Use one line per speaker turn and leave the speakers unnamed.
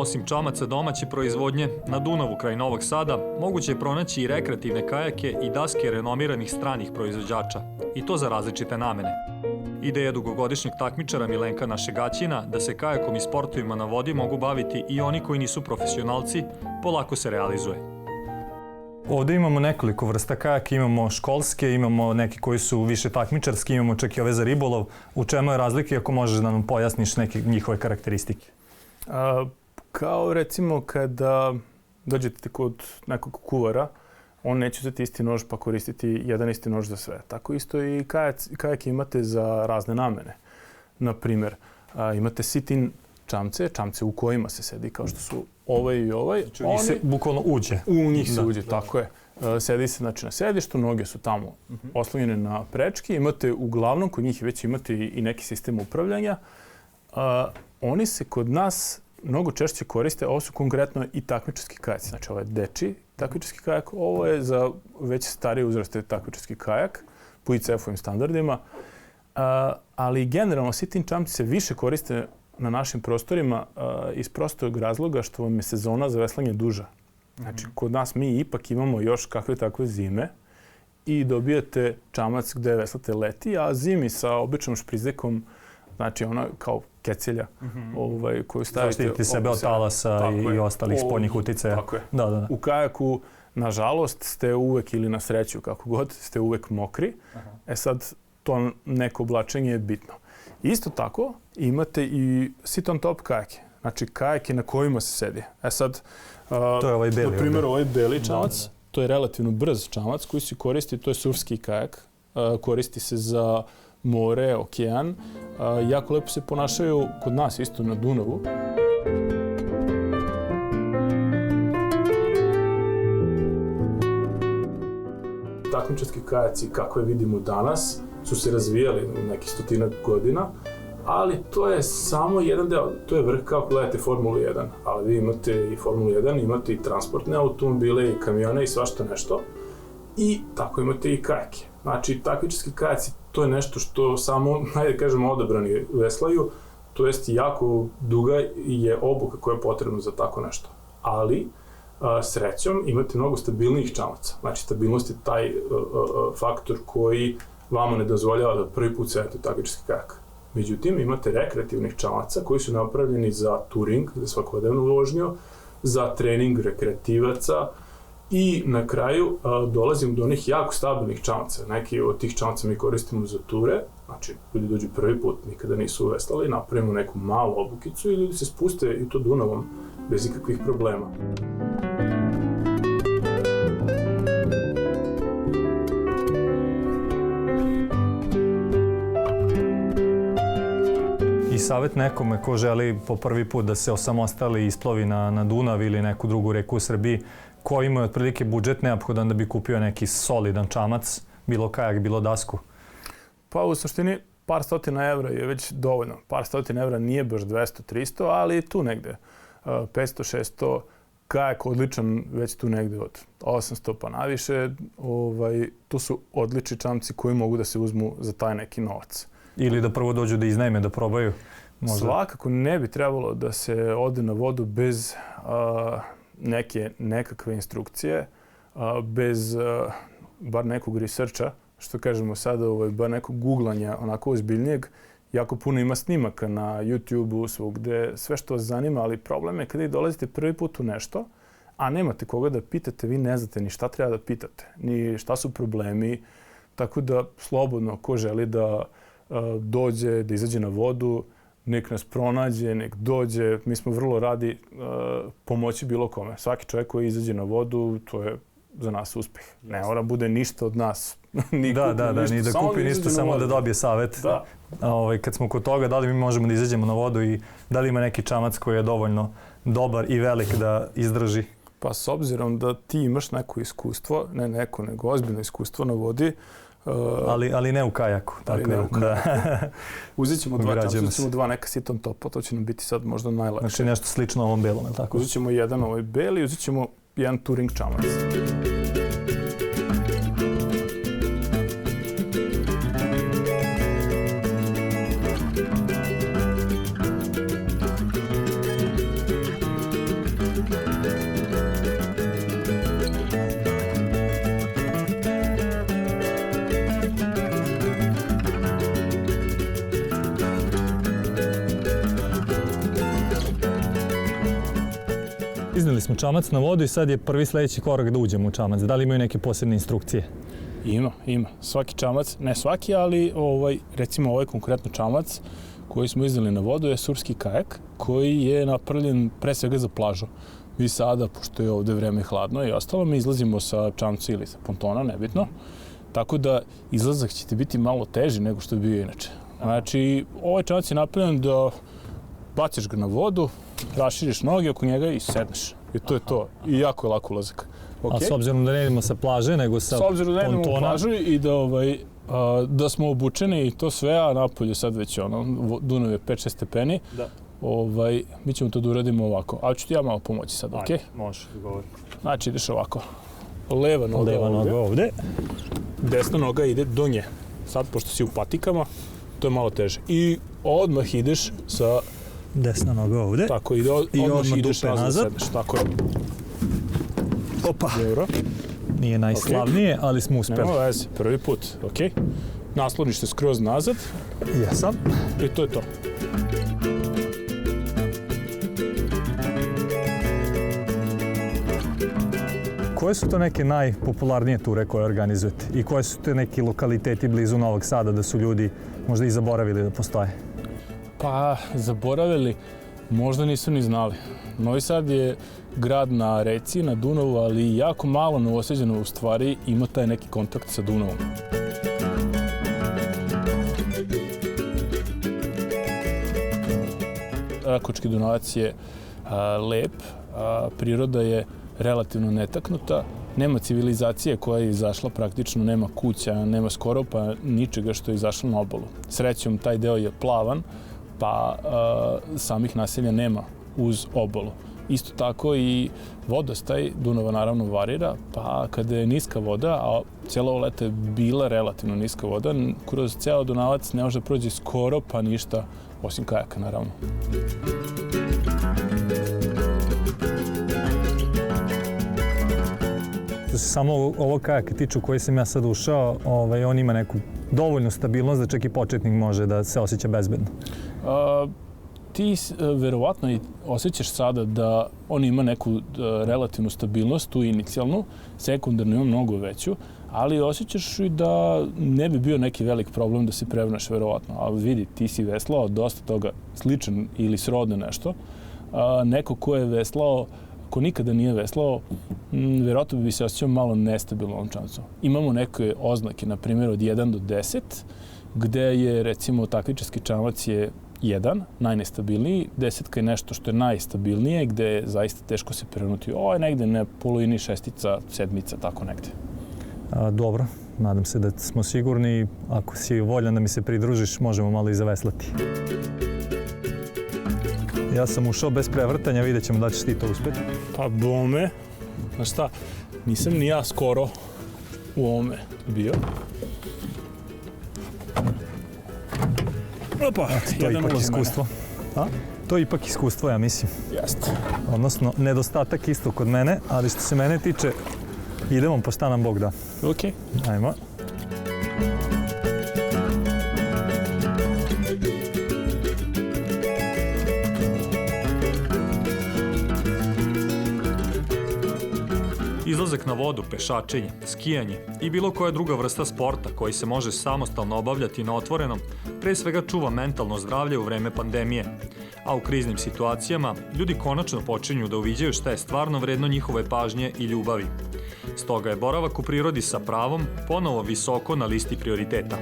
Osim čamaca domaće proizvodnje, na Dunavu kraj Novog Sada moguće je pronaći i rekreativne kajake i daske renomiranih stranih proizvođača, i to za različite namene. Ideja dugogodišnjeg takmičara Milenka Našegaćina da se kajakom i sportovima na vodi mogu baviti i oni koji nisu profesionalci, polako se realizuje.
Ovde imamo nekoliko vrsta kajaka, imamo školske, imamo neki koji su više takmičarski, imamo čak i ove za ribolov. U čemu je razlika, ako možeš da nam pojasniš neke njihove karakteristike?
Kao recimo kada dođete kod nekog kuvara, on neće uzeti isti nož pa koristiti jedan isti nož za sve. Tako isto i kajak imate za razne namene. Naprimer, imate sit-in čamce u kojima se sedi, kao što su ovaj i ovaj.
Znači u njih se bukvalno uđe.
U njih se uđe, tako je. Sedi se na sedištu, noge su tamo oslonjene na prečki. Imate, uglavnom, kod njih već imate i neki sistem upravljanja. Oni se kod nas mnogo češće koriste, ovo su konkretno i takmičarski kajaci. Znači, ovo je dečiji takmičarski kajak, ovo je za već starije uzraste takmičarski kajak po ICF-ovim standardima. Ali generalno sit-in čamci se više koriste na našim prostorima iz prostog razloga što vam je sezona za veslanje duža. Znači, kod nas mi ipak imamo još kakve takve zime i dobijate čamac gde veslate leti, a zimi sa običnom šprizekom, znači ona kao kecelja koju stavite...
Zaštititi sebe od talasa i ostalih spoljnih uticaja.
Tako je.
Da.
U kajaku, nažalost, ste uvek, ili na sreću, kako god, ste uvek mokri. Sad, to neko oblačenje je bitno. Isto tako, imate i sit-on top kajake. Znači, kajake na kojima se sedi. Sad,
to je ovaj beli.
Na primjer, ovaj beli čamac, to je relativno brz čamac koji se koristi, to je surfski kajak. Koristi se za more, okean. Jako lepo se ponašaju kod nas isto na Dunavu. Takmičarski kajaci, kako je vidimo danas, su se razvijali u nekih 100 godina, ali to je samo jedan deo. To je vrh kao gledate Formulu 1, ali vi imate i Formulu 1, imate i transportne automobile i kamione i svašta nešto. I tako imate i kajake. Znači, takmičarski kajaci, to je nešto što samo, hajde kažemo, odabrani veslaju, to jest jako duga je obuka koja je potrebna za tako nešto. Ali, srećom, imate mnogo stabilnijih čamaca. Znači, stabilnost je taj faktor koji vama ne dozvoljava da prvi put sedete takmičarski kajak. Međutim, imate rekreativnih čamaca koji su napravljeni za touring, za svakodnevnu vožnju, za trening rekreativaca i na kraju dolazim do onih jako stabilnih čamaca. Neki od tih čamaca mi koristimo za ture, znači ljudi dođu prvi put, nikada nisu veslali, napravimo neku malu obukicu i ljudi se spuste i to Dunavom bez ikakvih problema.
I savjet nekome ko želi po prvi put da se osamostali i isplovi na Dunav ili neku drugu reku u Srbiji, ko ima otprilike budžet neophodan da bi kupio neki solidan čamac, bilo kajak, bilo dasku?
Pa u suštini par stotina evra je već dovoljno. Par stotina evra nije baš 200-300, ali tu negde 500-600, kajak odličan već tu negde od 800 pa naviše. Tu su odlični čamci koji mogu da se uzmu za taj neki novac.
Ili da prvo dođu da iznajme, da probaju? Možda.
Svakako ne bi trebalo da se ode na vodu bez nekakve instrukcije, bez bar nekog researcha, što kažemo sada, bar nekog googlanja, onako ozbiljnijeg. Jako puno ima snimaka na YouTube-u, svugde, sve što vas zanima, ali problem je kada i dolazite prvi put u nešto, a nemate koga da pitate, vi ne znate ni šta treba da pitate, ni šta su problemi, tako da slobodno ko želi da dođe, da izađe na vodu, nek nas pronađe, nek dođe. Mi smo vrlo radi pomoći bilo kome. Svaki čovjek koji izađe na vodu, to je za nas uspeh. Ne mora bude ništa od nas.
Ni da kupi ništa, samo da dobije savjet. Kad smo kod toga, da li mi možemo da izađemo na vodu i da li ima neki čamac koji je dovoljno dobar i velik da izdrži?
Pa s obzirom da ti imaš neko iskustvo, nego ozbiljno iskustvo na vodi,
ali ne u kajaku.
Uzet ćemo dva neka sit-on topa, to će nam biti sad možda najlakše.
Znači nešto slično ovom belom, je li tako?
Uzet ćemo jedan ovaj beli, uzet ćemo jedan touring čamac.
izneli smo čamac na vodu i sad je prvi sledeći korak da uđemo u čamac. Da li imaju neke posebne instrukcije?
Ima. Svaki čamac, ne svaki, ali recimo ovaj konkretno čamac koji smo izneli na vodu je surfski kajak koji je napravljen pre svega za plažu. Vi sada, pošto je ovde vreme hladno i ostalo, mi izlazimo sa čamca ili sa pontona, nebitno. Tako da izlazak će ti biti malo teži nego što je bio inače. Znači, ovaj čamac je napravljen da baciš ga na vodu, raširiš noge oko njega i sedneš. I to je to. I jako je lako ulazak.
A s obzirom da ne idemo sa plaže, nego sa pontona...
S obzirom da ne idemo u plažu i da smo obučeni i to sve, a napolje sad već Dunav je 5-6 stepeni, mi ćemo to da uradimo ovako. Ali ću ti ja malo pomoći sad, okej?
Može, govori.
Znači, ideš ovako. Leva noga ovde. Desna noga ide do nje. Sad, pošto si u patikama, to je malo teže. I odmah ideš sa...
Desna noga ovde.
Tako, i odmah ideš nazad. Sedneš, tako je.
Opa.
Dobro.
Nije najslavnije, ali smo uspeli.
Nema veze, prvi put, okej. Nasloniš se skroz nazad.
Jesam.
I to je to.
Koje su to neke najpopularnije ture koje organizujete? I koje su te neki lokaliteti blizu Novog Sada da su ljudi možda i zaboravili da postoje?
Pa, zaboravili, možda nisu ni znali. Novi Sad je grad na reci, na Dunavu, ali jako malo Novosađana u stvari ima taj neki kontakt sa Dunavom. Rakočki Dunavac je lep, priroda je relativno netaknuta, nema civilizacije koja je izašla praktično, nema kuća, nema skoro pa ničega što je izašlo na obalu. Srećom, taj deo je plavan, pa samih naselja nema uz obalu. Isto tako i vodostaj Dunava naravno varira, pa kada je niska voda, a cijelo ovo leto je bila relativno niska voda, kroz ceo Dunavac ne može prođe skoro pa ništa, osim kajaka naravno.
Što se samo ovog kajaka tiče u koji sam ja sad ušao, on ima neku dovoljnu stabilnost da čak i početnik može da se osjeća bezbedno.
Ti verovatno i osjećaš sada da on ima neku relativnu stabilnost, tu inicijalnu, sekundarno ima mnogo veću, ali osjećaš i da ne bi bio neki velik problem da se prevneš verovatno. Ali vidi, ti si veslao dosta toga sličan ili srodno nešto. Neko ko je veslao, ko nikada nije veslao, verovatno bi se osjećao malo nestabilno u ovom čamcu. Imamo neke oznake, na primjer od 1 do 10, gde je recimo takmičarski čamac je 1, najnestabilniji, 10 je nešto što je najstabilnije, gde je zaista teško se prevrnuti. Ovo je negde na polovini 6, 7, tako negde.
Dobro, nadam se da smo sigurni. Ako si voljan da mi se pridružiš, možemo malo i zaveslati. Ja sam ušao bez prevrtanja, vidjet ćemo da ćeš ti to uspeti.
Pa bome, znaš šta, nisam ni ja skoro u ovome bio. Opa,
to je ipak iskustvo. To je ipak iskustvo, ja mislim.
Jeste.
Odnosno, nedostatak isto kod mene, ali što se mene tiče, idemo pa šta nam Bog da.
Okej.
Ajmo.
Izlazak na vodu, pešačenje, skijanje i bilo koja druga vrsta sporta koji se može samostalno obavljati na otvorenom, pre svega čuva mentalno zdravlje u vreme pandemije, a u kriznim situacijama ljudi konačno počinju da uviđaju šta je stvarno vredno njihove pažnje i ljubavi. Stoga je boravak u prirodi sa pravom ponovo visoko na listi prioriteta.